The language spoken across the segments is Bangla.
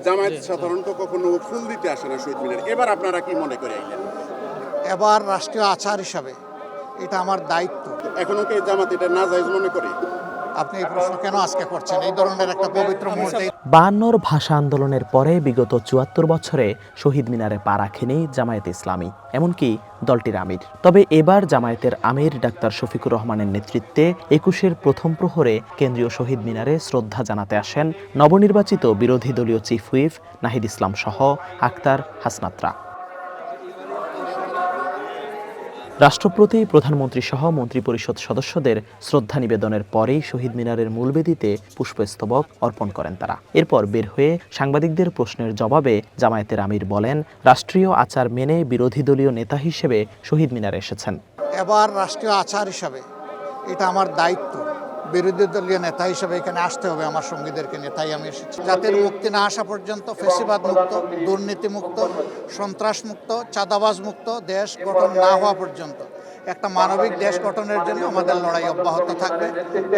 জামায়াত সাধারণত কখনো ফুল দিতে আসে না শহীদ মিনারে, এবার আপনারা কি মনে করে আইলেন? এবার রাষ্ট্রীয় আচার হিসাবে এটা আমার দায়িত্ব। এখনো কি জামাত এটা নাজায়েজ মনে করে? আপনি এই প্রশ্ন কেন আজকে করছেন? এই ধরনের একটা পবিত্র মুহূর্তে 52 ভাষা আন্দোলনের পরে বিগত ৭৪ বছরে শহীদ মিনারে পা রাখেনি জামায়াতে ইসলামী, এমনকি দলটির আমির। তবে এবার জামায়াতের আমির ডাক্তার শফিকুর রহমানের নেতৃত্বে ২১-এর প্রথম প্রহরে কেন্দ্রীয় শহীদ মিনারে শ্রদ্ধা জানাতে আসেন নবনির্বাচিত বিরোধী দলীয় চিফ হুইপ নাহিদ ইসলাম সহ আক্তার হাসনাতরা। রাষ্ট্রপতি, প্রধানমন্ত্রী সহ মন্ত্রিপরিষদ সদস্যদের শ্রদ্ধা নিবেদনের পরেই শহীদ মিনারের মূল বেদিতে পুষ্পস্তবক অর্পণ করেন তারা। এরপর বের হয়ে সাংবাদিকদের প্রশ্নের জবাবে জামায়াতের আমির বলেন, রাষ্ট্রীয় আচার মেনে বিরোধী দলীয় নেতা হিসেবে শহীদ মিনারে এসেছেন। এবার রাষ্ট্রীয় আচার হিসাবে এটা আমার দায়িত্ব। বিরোধী দলীয় নেতা হিসেবে এখানে আসতে হবে আমার সঙ্গীদেরকে নিয়ে, তাই আমি এসেছি। জাতির মুক্তি না আসা পর্যন্ত ফ্যাসিবাদ মুক্ত, দুর্নীতি মুক্ত, সন্ত্রাস মুক্ত, চাঁদাবাজ মুক্ত দেশ গঠন না হওয়া পর্যন্ত একটা মানবিক দেশ গঠনের জন্য আমাদের লড়াই অব্যাহত থাকবে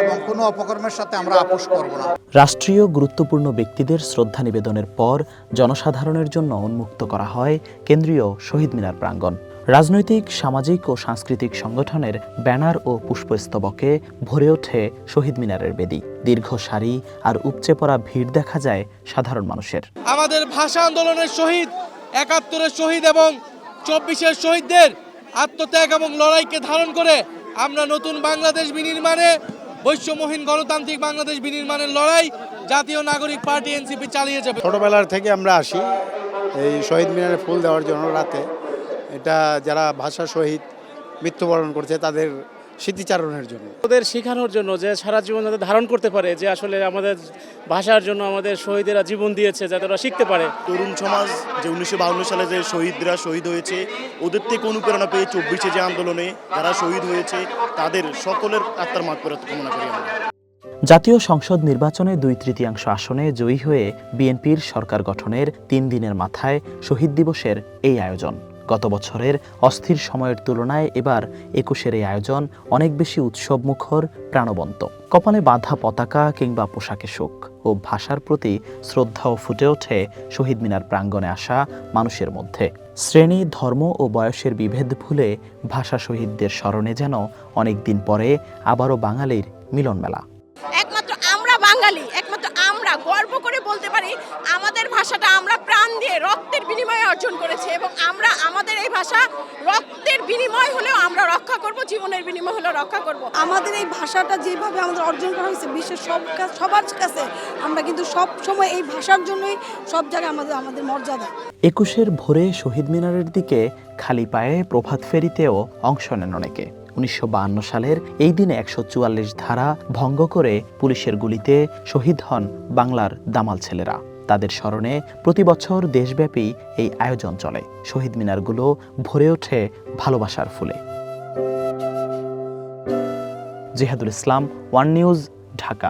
এবং কোনো অপকর্মের সাথে আমরা আপোষ করব না। রাষ্ট্রীয় গুরুত্বপূর্ণ ব্যক্তিদের শ্রদ্ধা নিবেদনের পর জনসাধারণের জন্য উন্মুক্ত করা হয় কেন্দ্রীয় শহীদ মিনার প্রাঙ্গণ। রাজনৈতিক, সামাজিক ও সাংস্কৃতিক সংগঠনের ব্যানার ও পুষ্পস্তবকে ভরে ওঠে শহীদ মিনারের বেদি। দীর্ঘ সারি আর উপচে পড়া ভিড় দেখা যায় সাধারণ মানুষের। আমাদের ভাষা আন্দোলনের শহীদ, ৭১-এর শহীদ এবং ২৪-এর শহীদদের আত্মত্যাগ এবং লড়াইকে ধারণ করে আমরা নতুন বাংলাদেশ বিনির্মাণে, বৈষম্যহীন গণতান্ত্রিক বাংলাদেশ বিনির্মাণের লড়াই জাতীয় নাগরিক পার্টি এনসিপি চালিয়ে যাবে। ছোটবেলার থেকে আমরা আসি এই শহীদ মিনারে ফুল দেওয়ার জন্য রাতে। এটা যারা ভাষা শহীদ মৃত্যুবরণ করছে তাদের স্মৃতিচারণের জন্য, ওদের শেখানোর জন্য যে সারা জীবন যাতে ধারণ করতে পারে যে আসলে আমাদের ভাষার জন্য আমাদের শহীদেরা জীবন দিয়েছে, যাতে ওরা শিখতে পারে। তরুণ সমাজ যে ১৯৫২ সালে যে শহীদরা শহীদ হয়েছে ওদের থেকে অনুপ্রেরণা পেয়ে ২৪-এ যে আন্দোলনে যারা শহীদ হয়েছে তাদের সকলের আত্মার মাগফিরাত কামনা করি আমরা। জাতীয় সংসদ নির্বাচনে ২/৩ আসনে জয়ী হয়ে বিএনপির সরকার গঠনের ৩ দিনের মাথায় শহীদ দিবসের এই আয়োজন। গত বছরের অস্থির সময়ের তুলনায় এবার ২১-এর এই আয়োজন অনেক বেশি উৎসবমুখর, প্রাণবন্ত। কপালে বাঁধা পতাকা কিংবা পোশাকে শোক ও ভাষার প্রতি শ্রদ্ধাও ফুটে ওঠে শহীদ মিনার প্রাঙ্গণে আসা মানুষের মধ্যে। শ্রেণী, ধর্ম ও বয়সের বিভেদ ভুলে ভাষা শহীদদের স্মরণে যেন অনেক দিন পরে আবারও বাঙালির মিলন মেলা। একমাত্র আমরা বাঙালি, একমাত্র আমরা গর্ব করে বলতে পারি আমাদের ভাষাটা আমরা প্রাণ দিয়ে রক্তের বিনিময়ে অর্জন করেছি এবং আমরা আমাদের এই ভাষা রক্তের বিনিময় হলেও আমরা রক্ষা করব, জীবনের বিনিময় হলেও রক্ষা করব। আমাদের এই ভাষাটা যেভাবে আমাদের অর্জন করা হয়েছে বিশ্বের সবার কাছে, আমরা কিন্তু সব সময় এই ভাষার জন্যই সব জায়গায় আমাদের মর্যাদা। ২১-এর ভোরে শহীদ মিনারের দিকে খালি পায়ে প্রভাত ফেরিতেও অংশ নেন অনেকে। ১৯৫২ সালের এই দিনে ১৪৪ ধারা ভঙ্গ করে পুলিশের গুলিতে শহীদ হন বাংলার দামাল ছেলেরা। তাদের স্মরণে প্রতি বছর দেশব্যাপী এই আয়োজন চলে। শহীদ মিনারগুলো ভরে ওঠে ভালোবাসার ফুলে। জিহাদুল ইসলাম, ওয়ান নিউজ, ঢাকা।